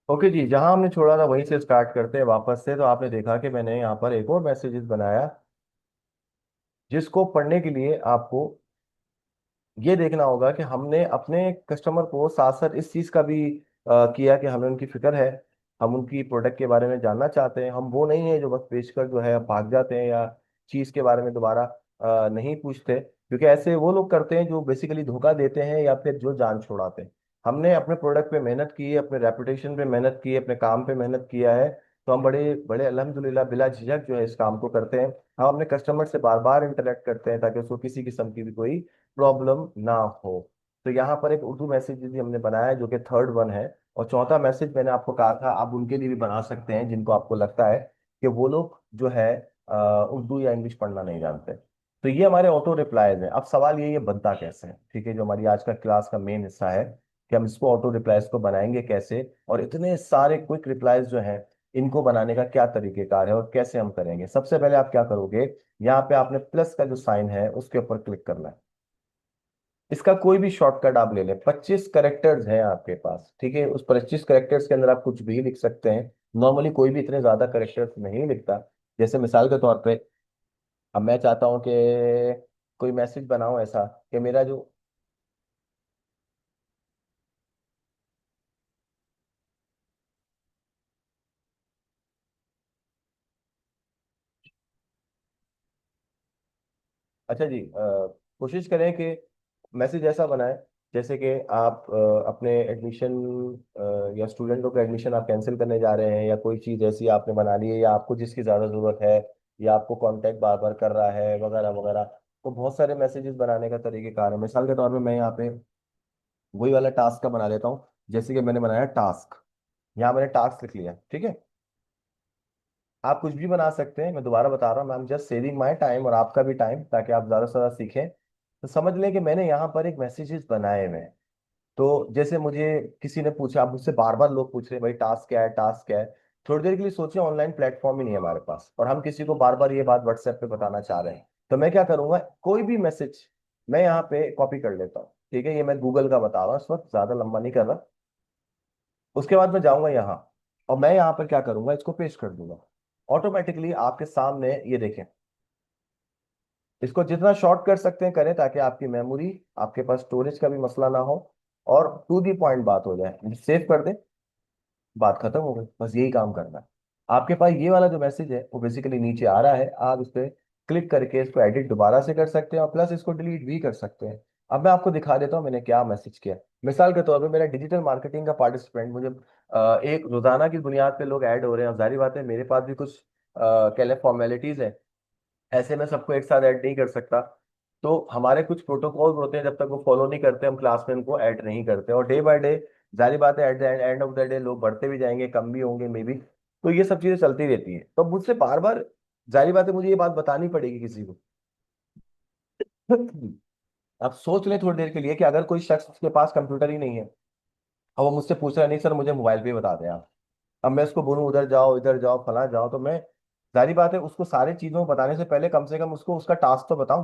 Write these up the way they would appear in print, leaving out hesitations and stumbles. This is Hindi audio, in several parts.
ओके जी, जहां हमने छोड़ा था वहीं से स्टार्ट करते हैं वापस से। तो आपने देखा कि मैंने यहाँ पर एक और मैसेजेस बनाया, जिसको पढ़ने के लिए आपको ये देखना होगा कि हमने अपने कस्टमर को साथ साथ इस चीज़ का भी किया कि हमें उनकी फिक्र है, हम उनकी प्रोडक्ट के बारे में जानना चाहते हैं। हम वो नहीं है जो बस बेचकर जो है भाग जाते हैं या चीज़ के बारे में दोबारा नहीं पूछते, क्योंकि ऐसे वो लोग करते हैं जो बेसिकली धोखा देते हैं या फिर जो जान छुड़ाते हैं। हमने अपने प्रोडक्ट पे मेहनत की है, अपने रेपुटेशन पे मेहनत की है, अपने काम पे मेहनत किया है, तो हम बड़े बड़े अल्हम्दुलिल्लाह बिला झिझक जो है इस काम को करते हैं। हम अपने कस्टमर से बार बार इंटरेक्ट करते हैं ताकि उसको किसी किस्म की भी कोई प्रॉब्लम ना हो। तो यहाँ पर एक उर्दू मैसेज भी हमने बनाया है जो कि थर्ड वन है। और चौथा मैसेज मैंने आपको कहा था आप उनके लिए भी बना सकते हैं जिनको आपको लगता है कि वो लोग जो है उर्दू या इंग्लिश पढ़ना नहीं जानते। तो ये हमारे ऑटो रिप्लाईज हैं। अब सवाल ये बनता कैसे है, ठीक है, जो हमारी आज का क्लास का मेन हिस्सा है कि हम इसको ऑटो रिप्लाईज को बनाएंगे कैसे, और इतने सारे क्विक रिप्लाईज जो हैं इनको बनाने का क्या तरीकेकार है और कैसे हम करेंगे। सबसे पहले आप क्या करोगे, यहाँ पे आपने प्लस का जो साइन है उसके ऊपर क्लिक करना है। इसका कोई भी शॉर्टकट आप ले लें, 25 कैरेक्टर्स हैं आपके पास, ठीक है। उस 25 कैरेक्टर्स के अंदर आप कुछ भी लिख सकते हैं। नॉर्मली कोई भी इतने ज्यादा कैरेक्टर्स नहीं लिखता। जैसे मिसाल के तौर पे अब मैं चाहता हूं कि कोई मैसेज बनाऊं ऐसा कि मेरा जो, अच्छा जी, कोशिश करें कि मैसेज ऐसा बनाए जैसे कि आप अपने एडमिशन या स्टूडेंटों का एडमिशन आप कैंसिल करने जा रहे हैं, या कोई चीज़ ऐसी आपने बना ली है या आपको जिसकी ज़्यादा ज़रूरत है, या आपको कांटेक्ट बार बार कर रहा है वगैरह वगैरह। तो बहुत सारे मैसेजेस बनाने का तरीकेकार है। मिसाल के तौर पे मैं यहाँ पे वही वाला टास्क का बना लेता हूँ। जैसे कि मैंने बनाया टास्क, यहाँ मैंने टास्क लिख लिया, ठीक है। आप कुछ भी बना सकते हैं, मैं दोबारा बता रहा हूँ, I am just saving my time और आपका भी टाइम, ताकि आप ज़्यादा से ज़्यादा सीखें। तो समझ लें कि मैंने यहाँ पर एक मैसेजेस बनाए हुए हैं। तो जैसे मुझे किसी ने पूछा, आप मुझसे बार बार लोग पूछ रहे हैं भाई टास्क क्या है, टास्क क्या है। थोड़ी देर के लिए सोचिए, ऑनलाइन प्लेटफॉर्म ही नहीं है हमारे पास और हम किसी को बार बार ये बात व्हाट्सएप पे बताना चाह रहे हैं। तो मैं क्या करूंगा, कोई भी मैसेज मैं यहाँ पे कॉपी कर लेता हूँ, ठीक है। ये मैं गूगल का बता रहा हूँ, इस वक्त ज्यादा लंबा नहीं कर रहा। उसके बाद मैं जाऊंगा यहाँ और मैं यहाँ पर क्या करूंगा, इसको पेस्ट कर दूंगा। ऑटोमेटिकली आपके सामने ये देखें। इसको जितना शॉर्ट कर सकते हैं करें, ताकि आपकी मेमोरी, आपके पास स्टोरेज का भी मसला ना हो और टू दी पॉइंट बात हो जाए। सेव कर दें, बात खत्म हो गई, बस यही काम करना है। आपके पास ये वाला जो मैसेज है वो बेसिकली नीचे आ रहा है, आप इस पे क्लिक करके इसको एडिट दोबारा से कर सकते हैं और प्लस इसको डिलीट भी कर सकते हैं। अब मैं आपको दिखा देता हूँ मैंने क्या मैसेज किया। मिसाल के तौर पे मेरा डिजिटल मार्केटिंग का पार्टिसिपेंट, मुझे एक रोजाना की बुनियाद पे लोग ऐड हो रहे हैं। अब जाहिर बात है मेरे पास भी कुछ कह लें फॉर्मेलिटीज है, ऐसे में सबको एक साथ ऐड नहीं कर सकता। तो हमारे कुछ प्रोटोकॉल्स होते हैं, जब तक वो फॉलो नहीं करते हम क्लास में उनको ऐड नहीं करते। और डे बाय डे जारी बात है at the end of the day लोग बढ़ते भी जाएंगे, कम भी होंगे मे बी। तो ये सब चीजें चलती रहती हैं। तो मुझसे बार बार जारी बात है मुझे ये बात बतानी पड़ेगी किसी को। अब सोच लें थोड़ी देर के लिए कि अगर कोई शख्स के पास कंप्यूटर ही नहीं है और वो मुझसे पूछ रहा है नहीं सर मुझे मोबाइल पे ही बता दें आप। अब मैं उसको बोलूँ उधर जाओ इधर जाओ फला जाओ, तो मैं जारी बात है उसको सारी चीजों को बताने से पहले कम से कम उसको उसका टास्क तो बताऊं।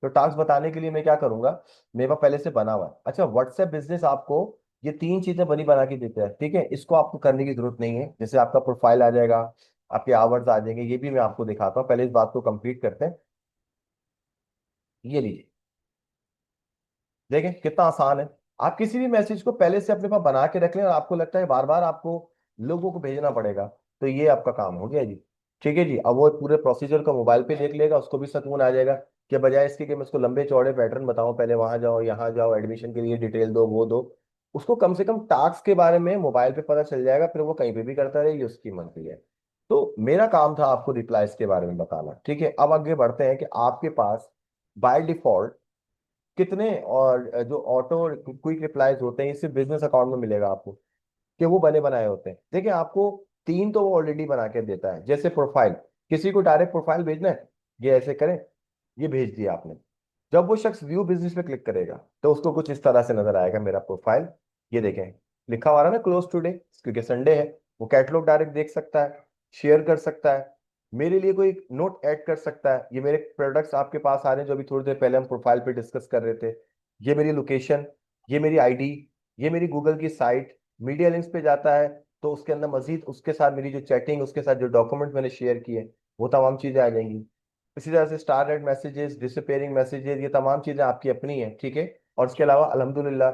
तो टास्क बताने के लिए मैं क्या करूंगा, मेरे पास पहले से बना हुआ है। अच्छा, व्हाट्सएप बिजनेस आपको ये तीन चीजें बनी बना के देता है, ठीक है। इसको आपको करने की जरूरत नहीं है। जैसे आपका प्रोफाइल आ जाएगा, आपके आवर्स आ जाएंगे, ये भी मैं आपको दिखाता हूँ। पहले इस बात को कंप्लीट करते हैं। ये लीजिए, देखें कितना आसान है। आप किसी भी मैसेज को पहले से अपने पास बना के रख लें और आपको लगता है बार बार आपको लोगों को भेजना पड़ेगा, तो ये आपका काम हो गया जी। ठीक है जी, अब वो पूरे प्रोसीजर को मोबाइल पे देख लेगा, उसको भी सुकून आ जाएगा कि बजाय इसके कि मैं उसको लंबे चौड़े पैटर्न बताऊं, पहले वहां जाओ यहाँ जाओ एडमिशन के लिए डिटेल दो वो दो, उसको कम से कम टास्क के बारे में मोबाइल पे पता चल जाएगा, फिर वो कहीं पे भी करता रहे, ये उसकी मर्जी है। तो मेरा काम था आपको रिप्लाईज के बारे में बताना, ठीक है। अब आगे बढ़ते हैं कि आपके पास बाय डिफॉल्ट कितने और जो ऑटो क्विक रिप्लाईज होते हैं, ये सिर्फ बिजनेस अकाउंट में मिलेगा आपको कि वो बने बनाए होते हैं। देखिए आपको तीन तो वो ऑलरेडी बना के देता है। जैसे प्रोफाइल, किसी को डायरेक्ट प्रोफाइल भेजना है, ये ऐसे करें, ये भेज दिया आपने। जब वो शख्स व्यू बिजनेस पे क्लिक करेगा तो उसको कुछ इस तरह से नजर आएगा मेरा प्रोफाइल। ये देखें, लिखा हुआ रहा ना क्लोज टुडे, क्योंकि संडे है। वो कैटलॉग डायरेक्ट देख सकता है, शेयर कर सकता है, मेरे लिए कोई नोट ऐड कर सकता है। ये मेरे प्रोडक्ट्स आपके पास आ रहे हैं जो अभी थोड़ी देर पहले हम प्रोफाइल पे डिस्कस कर रहे थे। ये मेरी लोकेशन, ये मेरी आईडी, ये मेरी गूगल की साइट, मीडिया लिंक्स पे जाता है। तो उसके अंदर मजीद उसके साथ मेरी जो चैटिंग, उसके साथ जो डॉक्यूमेंट मैंने शेयर किए, वो तमाम चीजें आ जाएंगी। इसी तरह से star red messages, disappearing messages, ये तमाम चीजें आपकी अपनी हैं, ठीक है। और इसके अलावा अल्हम्दुलिल्लाह,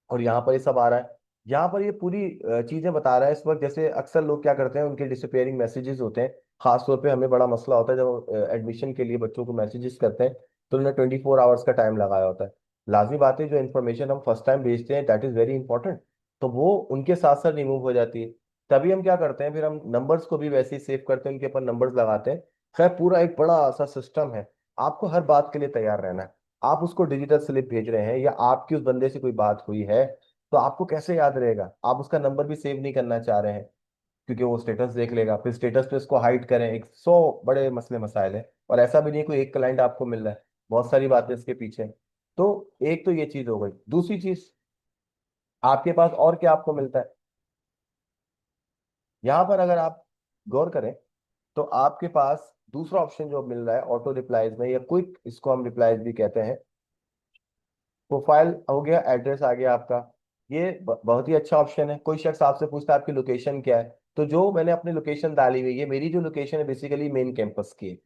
और यहाँ पर ये सब आ रहा है। यहाँ पर ये पूरी चीजें बता रहा है इस वक्त। जैसे अक्सर लोग क्या करते हैं, उनके डिसअपेयरिंग मैसेजेस होते हैं। खास तौर पे हमें बड़ा मसला होता है जब एडमिशन के लिए बच्चों को मैसेजेस करते हैं, तो उन्होंने 24 आवर्स का टाइम लगाया होता है। लाजमी बात है, जो इन्फॉर्मेशन हम फर्स्ट टाइम भेजते हैं दैट इज वेरी इंपॉर्टेंट, तो वो उनके साथ साथ रिमूव हो जाती है। तभी हम क्या करते हैं, फिर हम नंबर्स को भी वैसे ही सेव करते हैं, उनके ऊपर नंबर्स लगाते हैं। खैर, पूरा एक बड़ा सा सिस्टम है। आपको हर बात के लिए तैयार रहना है। आप उसको डिजिटल स्लिप भेज रहे हैं, या आपकी उस बंदे से कोई बात हुई है, तो आपको कैसे याद रहेगा? आप उसका नंबर भी सेव नहीं करना चाह रहे हैं, क्योंकि वो स्टेटस देख लेगा, फिर स्टेटस पे उसको हाइड करें, एक सौ बड़े मसले मसाइल है। और ऐसा भी नहीं कोई एक क्लाइंट आपको मिल रहा है, बहुत सारी बातें इसके पीछे। तो एक तो ये चीज हो गई। दूसरी चीज, आपके पास और क्या आपको मिलता है यहाँ पर, अगर आप गौर करें, तो आपके पास दूसरा ऑप्शन जो मिल रहा है ऑटो रिप्लाईज में, या क्विक, इसको हम रिप्लाईज भी कहते हैं। प्रोफाइल हो गया, एड्रेस आ गया आपका। ये बहुत ही अच्छा ऑप्शन है। कोई शख्स आपसे पूछता है आपकी लोकेशन क्या है, तो जो मैंने अपनी लोकेशन डाली हुई है, मेरी जो लोकेशन है बेसिकली मेन कैंपस की है।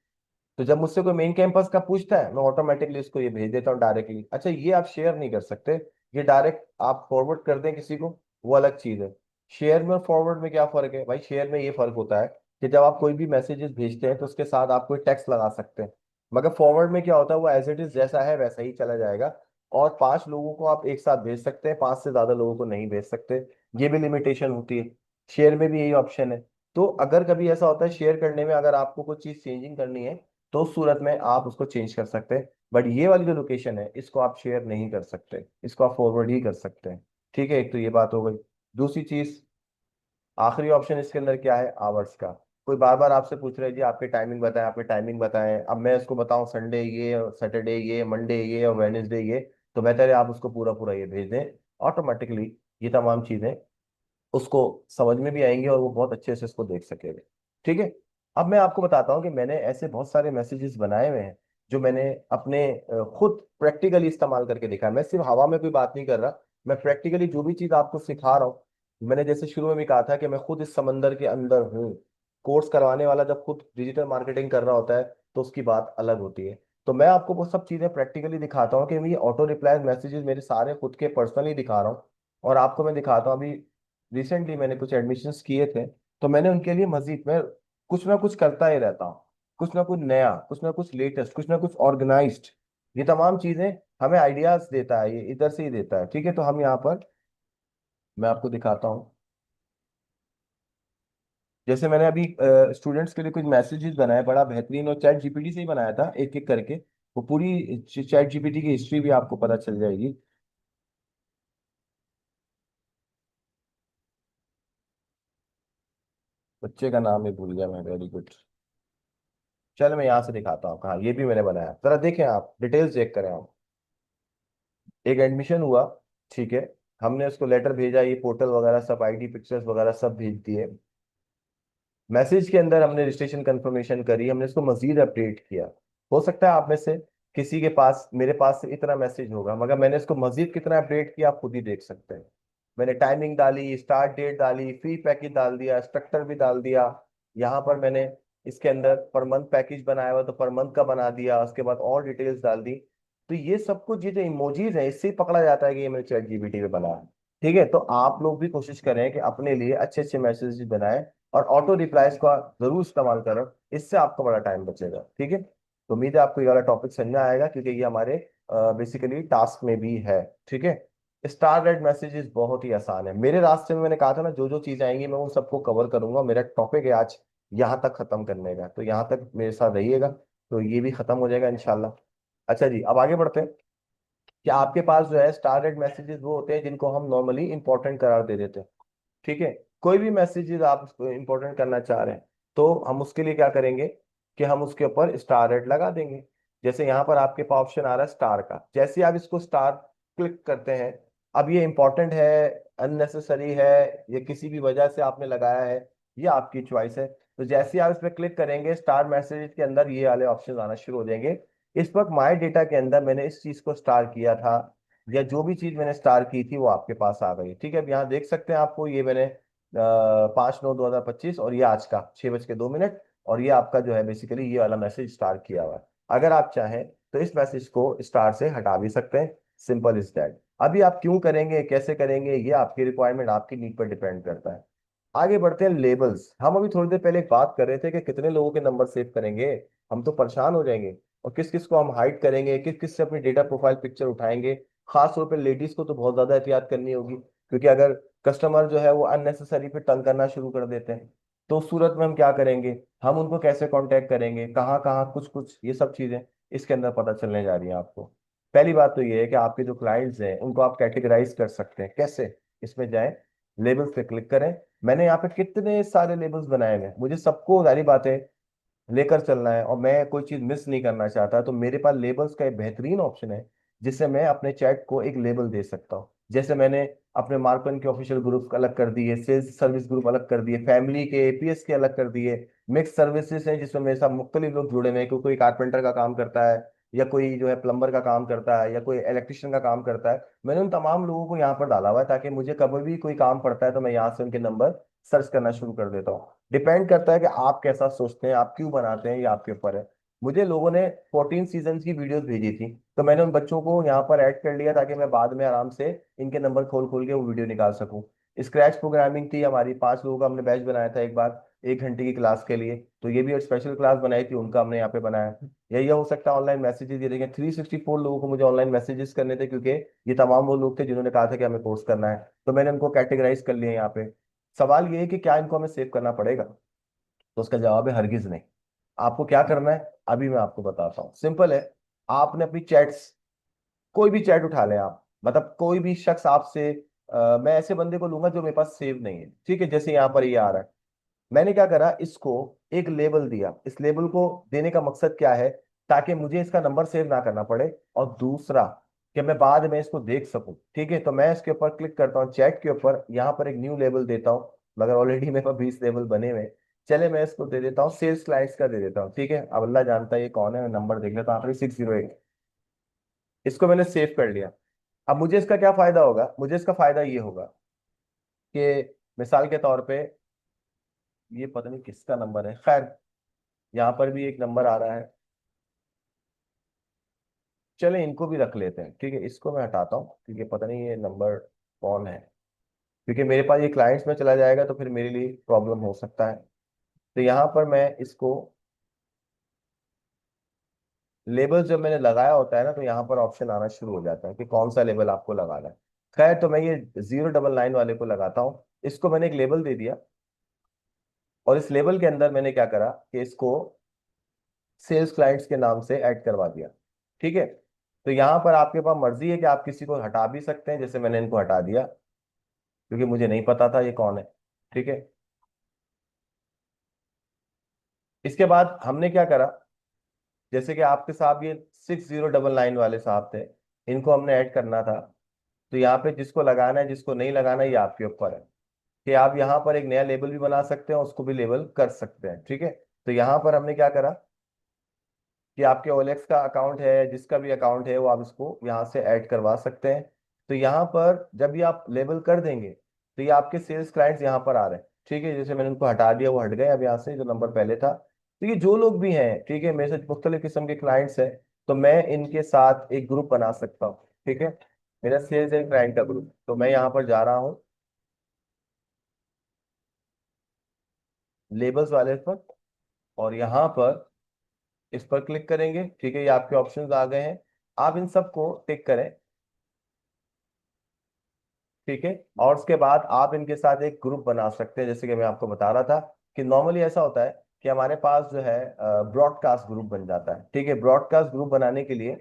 तो जब मुझसे कोई मेन कैंपस का पूछता है, मैं ऑटोमेटिकली उसको ये भेज देता हूँ डायरेक्टली। अच्छा, ये आप शेयर नहीं कर सकते, ये डायरेक्ट आप फॉरवर्ड कर दें किसी को, वो अलग चीज है। शेयर में और फॉरवर्ड में क्या फर्क है भाई? शेयर में ये फर्क होता है कि जब आप कोई भी मैसेजेस भेजते हैं तो उसके साथ आप कोई टेक्स्ट लगा सकते हैं, मगर फॉरवर्ड में क्या होता है, वो एज इट इज जैसा है वैसा ही चला जाएगा। और 5 लोगों को आप एक साथ भेज सकते हैं, 5 से ज्यादा लोगों को नहीं भेज सकते। ये भी लिमिटेशन होती है। शेयर में भी यही ऑप्शन है। तो अगर कभी ऐसा होता है शेयर करने में, अगर आपको कुछ चीज चेंजिंग करनी है, तो उस सूरत में आप उसको चेंज कर सकते हैं। बट ये वाली जो लोकेशन है, इसको आप शेयर नहीं कर सकते, इसको आप फॉरवर्ड ही कर सकते हैं। ठीक है, एक तो ये बात हो गई। दूसरी चीज, आखिरी ऑप्शन इसके अंदर क्या है, आवर्स का। कोई बार बार आपसे पूछ रहे हैं जी आपकी टाइमिंग बताएं, आपकी टाइमिंग बताएं। अब मैं उसको बताऊं संडे ये, सैटरडे ये, मंडे ये और वेडनेसडे ये, तो बेहतर है आप उसको पूरा पूरा ये भेज दें। ऑटोमेटिकली ये तमाम चीजें उसको समझ में भी आएंगे, और वो बहुत अच्छे से इसको देख सकेगा। ठीक है। अब मैं आपको बताता हूँ कि मैंने ऐसे बहुत सारे मैसेजेस बनाए हुए हैं, जो मैंने अपने खुद प्रैक्टिकली इस्तेमाल करके देखा है। मैं सिर्फ हवा में कोई बात नहीं कर रहा, मैं प्रैक्टिकली जो भी चीज़ आपको सिखा रहा हूँ। मैंने जैसे शुरू में भी कहा था कि मैं खुद इस समंदर के अंदर हूँ। कोर्स करवाने वाला जब खुद डिजिटल मार्केटिंग कर रहा होता है, तो उसकी बात अलग होती है। तो मैं आपको वो सब चीज़ें प्रैक्टिकली दिखाता हूँ कि मैं ये ऑटो रिप्लाई मैसेजेस मेरे सारे खुद के पर्सनली दिखा रहा हूँ। और आपको मैं दिखाता हूँ, अभी रिसेंटली मैंने कुछ एडमिशन्स किए थे, तो मैंने उनके लिए मजीद मैं कुछ ना कुछ करता ही रहता हूँ। कुछ ना कुछ नया, कुछ ना कुछ लेटेस्ट, कुछ ना कुछ ऑर्गेनाइज्ड। ये तमाम चीजें हमें आइडियाज देता है, ये इधर से ही देता है। ठीक है, तो हम यहाँ पर, मैं आपको दिखाता हूँ। जैसे मैंने अभी स्टूडेंट्स के लिए कुछ मैसेजेस बनाए, बड़ा बेहतरीन, और चैट जीपीटी से ही बनाया था, एक एक करके। वो पूरी चैट जीपीटी की हिस्ट्री भी आपको पता चल जाएगी। बच्चे का नाम ही भूल गया मैं, वेरी गुड। चल मैं यहाँ से दिखाता हूँ, कहाँ ये भी मैंने बनाया, जरा देखें, आप डिटेल्स चेक करें आप। एक एडमिशन हुआ, ठीक है। हमने उसको लेटर भेजा, ये पोर्टल वगैरह सब, आईडी पिक्चर्स वगैरह सब भेज दिए। मैसेज के अंदर हमने रजिस्ट्रेशन कंफर्मेशन करी, हमने इसको मजीद अपडेट किया। हो सकता है आप में से किसी के पास, मेरे पास से इतना मैसेज होगा, मगर मैंने इसको मजीद कितना अपडेट किया आप खुद ही देख सकते हैं। मैंने टाइमिंग डाली, स्टार्ट डेट डाली, फी पैकेज डाल दिया, स्ट्रक्चर भी डाल दिया। यहाँ पर मैंने इसके अंदर पर मंथ पैकेज बनाया हुआ, तो पर मंथ का बना दिया, उसके बाद और डिटेल्स डाल दी। तो ये सब कुछ, ये जो इमोजीज है, इससे ही पकड़ा जाता है कि ये मैंने चैट जीपीटी पे बनाया है। ठीक है, तो आप लोग भी कोशिश करें कि अपने लिए अच्छे अच्छे मैसेजेस बनाएं, और ऑटो रिप्लाईज का जरूर इस्तेमाल करो, इससे आपका बड़ा टाइम बचेगा। ठीक है, तो उम्मीद है आपको ये वाला टॉपिक समझ में आएगा, क्योंकि ये हमारे बेसिकली टास्क में भी है। ठीक है। स्टार रेड मैसेजेस बहुत ही आसान है। मेरे रास्ते में मैंने कहा था ना, जो जो चीज आएंगी मैं उन सबको कवर करूंगा। मेरा टॉपिक है आज यहाँ तक खत्म करने का, तो यहाँ तक मेरे साथ रहिएगा, तो ये भी खत्म हो जाएगा इंशाल्लाह। अच्छा जी, अब आगे बढ़ते हैं। कि आपके पास जो है स्टार रेड मैसेजेस वो होते हैं जिनको हम नॉर्मली इंपॉर्टेंट करार दे देते हैं। ठीक है। कोई भी मैसेजेस आप इंपॉर्टेंट करना चाह रहे हैं, तो हम उसके लिए क्या करेंगे कि हम उसके ऊपर स्टार रेट लगा देंगे। जैसे यहाँ पर आपके पास ऑप्शन आ रहा है स्टार का, जैसे ही आप इसको स्टार क्लिक करते हैं, अब ये इंपॉर्टेंट है, अननेसेसरी है, ये किसी भी वजह से आपने लगाया है, ये आपकी चॉइस है। तो जैसे ही आप इस पर क्लिक करेंगे, स्टार मैसेज के अंदर ये वाले ऑप्शन आना शुरू हो जाएंगे। इस वक्त माई डेटा के अंदर मैंने इस चीज को स्टार किया था, या जो भी चीज मैंने स्टार की थी वो आपके पास आ गई। ठीक है, अब यहाँ देख सकते हैं आपको, ये मैंने 5/9/2025, और ये आज का 6:02। और ये आपका जो है बेसिकली ये वाला मैसेज स्टार किया हुआ है। अगर आप चाहें तो इस मैसेज को स्टार से हटा भी सकते हैं। Simple is that. अभी आप क्यों करेंगे, कैसे करेंगे, ये आपकी रिक्वायरमेंट, आपकी नीड पर डिपेंड करता है। आगे बढ़ते हैं, लेबल्स। हम अभी थोड़ी देर पहले एक बात कर रहे थे कि कितने लोगों के नंबर सेव करेंगे, हम तो परेशान हो जाएंगे। और किस किस को हम हाइड करेंगे, किस किस से अपनी डेटा प्रोफाइल पिक्चर उठाएंगे। खास तौर पे लेडीज को तो बहुत ज्यादा एहतियात करनी होगी, क्योंकि अगर कस्टमर जो है वो अननेसेसरी पे तंग करना शुरू कर देते हैं, तो उस सूरत में हम क्या करेंगे, हम उनको कैसे कांटेक्ट करेंगे, कहाँ कहाँ, कुछ कुछ ये सब चीजें इसके अंदर पता चलने जा रही हैं आपको। पहली बात तो ये है कि आपके जो क्लाइंट्स हैं उनको आप कैटेगराइज कर सकते हैं। कैसे? इसमें जाएं, लेबल्स पे क्लिक करें। मैंने यहाँ पे कितने सारे लेबल्स बनाए हुए हैं, मुझे सबको सारी बातें लेकर चलना है और मैं कोई चीज मिस नहीं करना चाहता, तो मेरे पास लेबल्स का एक बेहतरीन ऑप्शन है जिससे मैं अपने चैट को एक लेबल दे सकता हूँ। जैसे मैंने अपने मार्कन के ऑफिशियल ग्रुप अलग कर दिए, सेल्स सर्विस ग्रुप अलग कर दिए, फैमिली के, एपीएस के अलग कर दिए, मिक्स सर्विसेज हैं जिसमें मेरे साथ मुख्तलिफ लोग जुड़े हुए हैं, कोई कारपेंटर का काम करता है, या कोई जो है प्लम्बर का काम करता है, या कोई इलेक्ट्रिशियन का काम करता है। मैंने उन तमाम लोगों को यहाँ पर डाला हुआ है ताकि मुझे कभी भी कोई काम पड़ता है तो मैं यहाँ से उनके नंबर सर्च करना शुरू कर देता हूँ। डिपेंड करता है कि आप कैसा सोचते हैं, आप क्यों बनाते हैं, ये आपके ऊपर है। मुझे लोगों ने 14 सीजन की वीडियोस भेजी थी, तो मैंने उन बच्चों को यहाँ पर ऐड कर लिया ताकि मैं बाद में आराम से इनके नंबर खोल खोल के वो वीडियो निकाल सकूं। स्क्रैच प्रोग्रामिंग थी हमारी, 5 लोगों का हमने बैच बनाया था एक बार, 1 घंटे की क्लास के लिए, तो ये भी एक स्पेशल क्लास बनाई थी, उनका हमने यहाँ पे बनाया। या ये हो सकता है ऑनलाइन मैसेजेस, ये देखें 364 लोगों को मुझे ऑनलाइन मैसेजेस करने थे, क्योंकि ये तमाम वो लोग थे जिन्होंने कहा था कि हमें कोर्स करना है, तो मैंने उनको कैटेगराइज कर लिया यहाँ पे। सवाल ये है कि क्या इनको हमें सेव करना पड़ेगा, तो उसका जवाब है हरगिज नहीं। आपको क्या करना है अभी मैं आपको बताता हूँ, सिंपल है। आपने अपनी चैट्स, कोई भी चैट उठा लें आप, मतलब कोई भी शख्स आपसे, मैं ऐसे बंदे को लूंगा जो मेरे पास सेव नहीं है, ठीक है, जैसे यहाँ पर ये आ रहा है। मैंने क्या करा, इसको एक लेबल दिया। इस लेबल को देने का मकसद क्या है, ताकि मुझे इसका नंबर सेव ना करना पड़े, और दूसरा कि मैं बाद में इसको देख सकूं। ठीक है, तो मैं इसके ऊपर क्लिक करता हूँ, चैट के ऊपर, यहाँ पर एक न्यू लेबल देता हूँ, मगर ऑलरेडी मेरे पास 20 लेबल बने हुए हैं। चले मैं इसको दे देता हूँ सेल्स क्लाइंट्स का दे देता हूँ। ठीक है, अब अल्लाह जानता है ये कौन है, मैं नंबर देख लेता हूँ, यहाँ पर 608। इसको मैंने सेव कर लिया। अब मुझे इसका क्या फायदा होगा, मुझे इसका फायदा ये होगा कि मिसाल के तौर पे, ये पता नहीं किसका नंबर है, खैर यहाँ पर भी एक नंबर आ रहा है, चले इनको भी रख लेते हैं। ठीक है, इसको मैं हटाता हूँ क्योंकि पता नहीं ये नंबर कौन है, क्योंकि मेरे पास ये क्लाइंट्स में चला जाएगा तो फिर मेरे लिए प्रॉब्लम हो सकता है। तो यहाँ पर मैं इसको, लेबल जब मैंने लगाया होता है ना, तो यहाँ पर ऑप्शन आना शुरू हो जाता है कि कौन सा लेबल आपको लगाना है। खैर, तो मैं ये 099 वाले को लगाता हूँ। इसको मैंने एक लेबल दे दिया, और इस लेबल के अंदर मैंने क्या करा कि इसको सेल्स क्लाइंट्स के नाम से ऐड करवा दिया। ठीक है, तो यहाँ पर आपके पास मर्जी है कि आप किसी को हटा भी सकते हैं, जैसे मैंने इनको हटा दिया क्योंकि मुझे नहीं पता था ये कौन है। ठीक है, इसके बाद हमने क्या करा, जैसे कि आपके साहब ये 6099 वाले साहब थे, इनको हमने ऐड करना था। तो यहाँ पे जिसको लगाना है जिसको नहीं लगाना है ये आपके ऊपर है, कि आप यहाँ पर एक नया लेबल भी बना सकते हैं, उसको भी लेबल कर सकते हैं। ठीक है, तो यहाँ पर हमने क्या करा कि आपके ओलेक्स का अकाउंट है, जिसका भी अकाउंट है वो आप इसको यहाँ से ऐड करवा सकते हैं। तो यहाँ पर जब भी आप लेबल कर देंगे तो ये आपके सेल्स क्लाइंट्स यहाँ पर आ रहे हैं। ठीक है, जैसे मैंने उनको हटा दिया, वो हट गए अब यहाँ से, जो नंबर पहले था। तो ये जो लोग भी हैं, ठीक है, मेरे से मुख्तलिफ किस्म के क्लाइंट्स हैं, तो मैं इनके साथ एक ग्रुप बना सकता हूँ। ठीक है, मेरा सेल्स एंड क्लाइंट का ग्रुप, तो मैं यहाँ पर जा रहा हूँ लेबल्स वाले पर, और यहाँ पर इस पर क्लिक करेंगे। ठीक है, ये आपके ऑप्शंस आ गए हैं, आप इन सबको टिक करें। ठीक है, और उसके बाद आप इनके साथ एक ग्रुप बना सकते हैं, जैसे कि मैं आपको बता रहा था कि नॉर्मली ऐसा होता है कि हमारे पास जो है ब्रॉडकास्ट ग्रुप बन जाता है। ठीक है, ब्रॉडकास्ट ग्रुप बनाने के लिए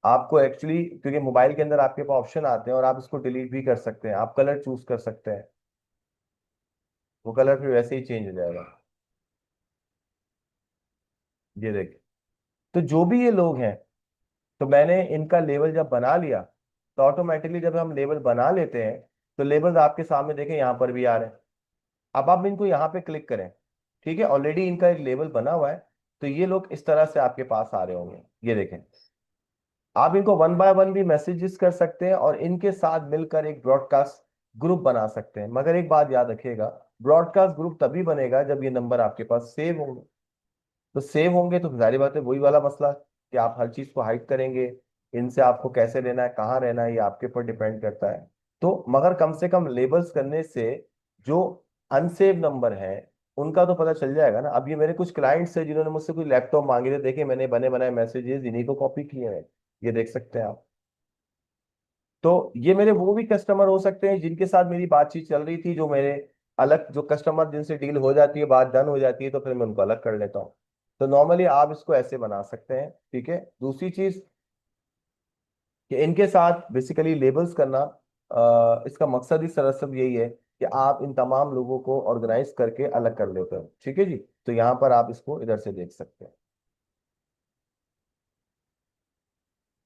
आपको एक्चुअली, क्योंकि मोबाइल के अंदर आपके पास ऑप्शन आते हैं और आप इसको डिलीट भी कर सकते हैं, आप कलर चूज कर सकते हैं, वो कलर फिर वैसे ही चेंज हो जाएगा। ये देखिए, तो जो भी ये लोग हैं, तो मैंने इनका लेवल जब बना लिया, तो ऑटोमेटिकली जब हम लेवल बना लेते हैं तो लेवल्स आपके सामने देखें यहाँ पर भी आ रहे हैं। अब आप इनको यहाँ पे क्लिक करें। ठीक है, ऑलरेडी इनका एक लेवल बना हुआ है, तो ये लोग इस तरह से आपके पास आ रहे होंगे। ये देखें, आप इनको वन बाय वन भी मैसेजेस कर सकते हैं और इनके साथ मिलकर एक ब्रॉडकास्ट ग्रुप बना सकते हैं, मगर एक बात याद रखिएगा, ब्रॉडकास्ट ग्रुप तभी बनेगा जब ये नंबर आपके पास सेव होंगे। तो सेव होंगे तो जाहिर बात है वही वाला मसला कि आप हर चीज को हाइड करेंगे, इनसे आपको कैसे लेना है, कहाँ रहना है, ये आपके ऊपर डिपेंड करता है। तो मगर कम से कम लेबल्स करने से जो अनसेव नंबर है उनका तो पता चल जाएगा ना। अब ये मेरे कुछ क्लाइंट्स हैं जिन्होंने मुझसे कुछ लैपटॉप मांगे थे, देखे मैंने बने बनाए मैसेजेस इन्हीं को कॉपी किए हैं, ये देख सकते हैं आप। तो ये मेरे वो भी कस्टमर हो सकते हैं जिनके साथ मेरी बातचीत चल रही थी, जो मेरे अलग जो कस्टमर जिनसे डील हो जाती है, बात डन हो जाती है, तो फिर मैं उनको अलग कर लेता हूँ। तो नॉर्मली आप इसको ऐसे बना सकते हैं, ठीक है। दूसरी चीज कि इनके साथ बेसिकली लेबल्स करना, इसका मकसद इस तरह सब यही है कि आप इन तमाम लोगों को ऑर्गेनाइज करके अलग कर लेते हो, ठीक है जी। तो यहाँ पर आप इसको इधर से देख सकते हैं,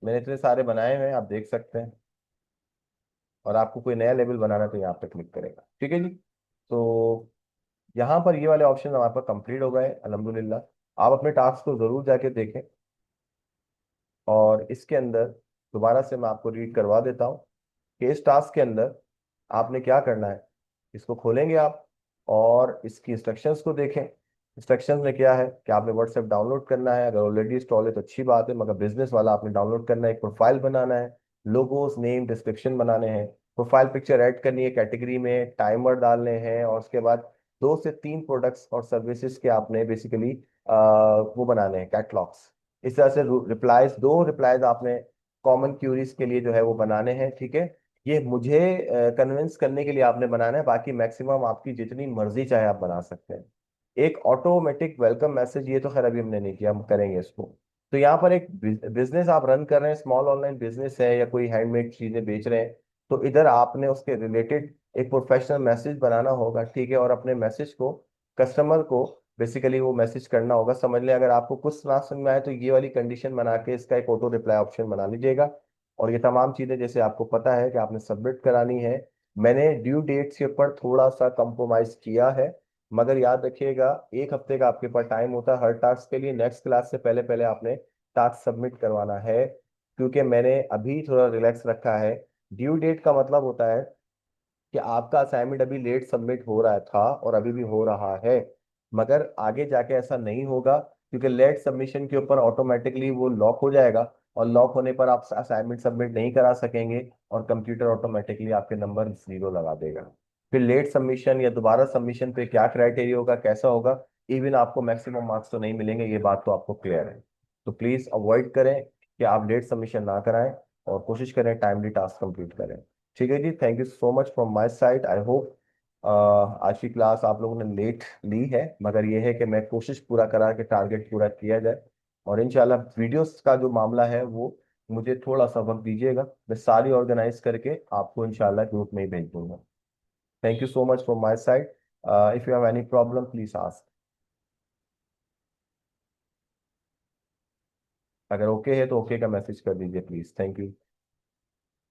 मैंने इतने सारे बनाए हुए हैं, आप देख सकते हैं। और आपको कोई नया लेबल बनाना है तो यहाँ पे क्लिक करेगा, ठीक है जी। तो यहाँ पर ये वाले ऑप्शन हमारे पास कंप्लीट हो गए अल्हम्दुलिल्लाह। आप अपने टास्क को जरूर जाके देखें, और इसके अंदर दोबारा से मैं आपको रीड करवा देता हूँ कि इस टास्क के अंदर आपने क्या करना है। इसको खोलेंगे आप और इसकी इंस्ट्रक्शंस को देखें। इंस्ट्रक्शंस में क्या है कि आपने व्हाट्सएप डाउनलोड करना है, अगर ऑलरेडी इंस्टॉल है तो अच्छी बात है, मगर बिजनेस वाला आपने डाउनलोड करना है, एक प्रोफाइल बनाना है, लोगोस नेम डिस्क्रिप्शन बनाने हैं, प्रोफाइल पिक्चर ऐड करनी है कैटेगरी में, टाइमर डालने हैं, और उसके बाद 2 से 3 प्रोडक्ट्स और सर्विसेज के आपने बेसिकली वो बनाने हैं कैटलॉग्स। इस तरह से रिप्लाईज, 2 रिप्लाईज आपने कॉमन क्यूरीज के लिए जो है वो बनाने हैं, ठीक है। ये मुझे कन्विंस करने के लिए आपने बनाना है, बाकी मैक्सिमम आपकी जितनी मर्जी चाहे आप बना सकते हैं। एक ऑटोमेटिक वेलकम मैसेज, ये तो खैर अभी हमने नहीं किया, हम करेंगे इसको। तो यहाँ पर एक बिजनेस आप रन कर रहे हैं, स्मॉल ऑनलाइन बिजनेस है या कोई हैंडमेड चीजें बेच रहे हैं, तो इधर आपने उसके रिलेटेड एक प्रोफेशनल मैसेज बनाना होगा, ठीक है। और अपने मैसेज को कस्टमर को बेसिकली वो मैसेज करना होगा। समझ लें अगर आपको कुछ ना समझ में आए तो ये वाली कंडीशन बना के इसका एक ऑटो रिप्लाई ऑप्शन बना लीजिएगा। और ये तमाम चीजें जैसे आपको पता है कि आपने सबमिट करानी है। मैंने ड्यू डेट्स के ऊपर थोड़ा सा कंप्रोमाइज किया है, मगर याद रखिएगा 1 हफ्ते का आपके पास टाइम होता है हर टास्क के लिए। नेक्स्ट क्लास से पहले पहले आपने टास्क सबमिट करवाना है, क्योंकि मैंने अभी थोड़ा रिलैक्स रखा है। ड्यू डेट का मतलब होता है कि आपका असाइनमेंट अभी लेट सबमिट हो रहा था और अभी भी हो रहा है, मगर आगे जाके ऐसा नहीं होगा, क्योंकि लेट सबमिशन के ऊपर ऑटोमेटिकली वो लॉक हो जाएगा, और लॉक होने पर आप असाइनमेंट सबमिट नहीं करा सकेंगे, और कंप्यूटर ऑटोमेटिकली आपके नंबर 0 लगा देगा। फिर लेट सबमिशन या दोबारा सबमिशन पे क्या क्राइटेरिया होगा, कैसा होगा, इवन आपको मैक्सिमम मार्क्स तो नहीं मिलेंगे, ये बात तो आपको क्लियर है। तो प्लीज अवॉइड करें कि आप लेट सबमिशन ना कराएं, और कोशिश करें टाइमली टास्क कंप्लीट करें। ठीक है जी, thank you so much from my side. I hope आज की क्लास आप लोगों ने लेट ली है, मगर ये है कि मैं कोशिश पूरा करा के टारगेट पूरा किया जाए। और इंशाल्लाह वीडियोस का जो मामला है वो मुझे थोड़ा सा वक्त दीजिएगा, मैं सारी ऑर्गेनाइज करके आपको इंशाल्लाह ग्रुप में ही भेज दूंगा। Thank you so much from my side. If you have any problem please ask. अगर ओके है तो ओके का मैसेज कर दीजिए प्लीज। Thank you.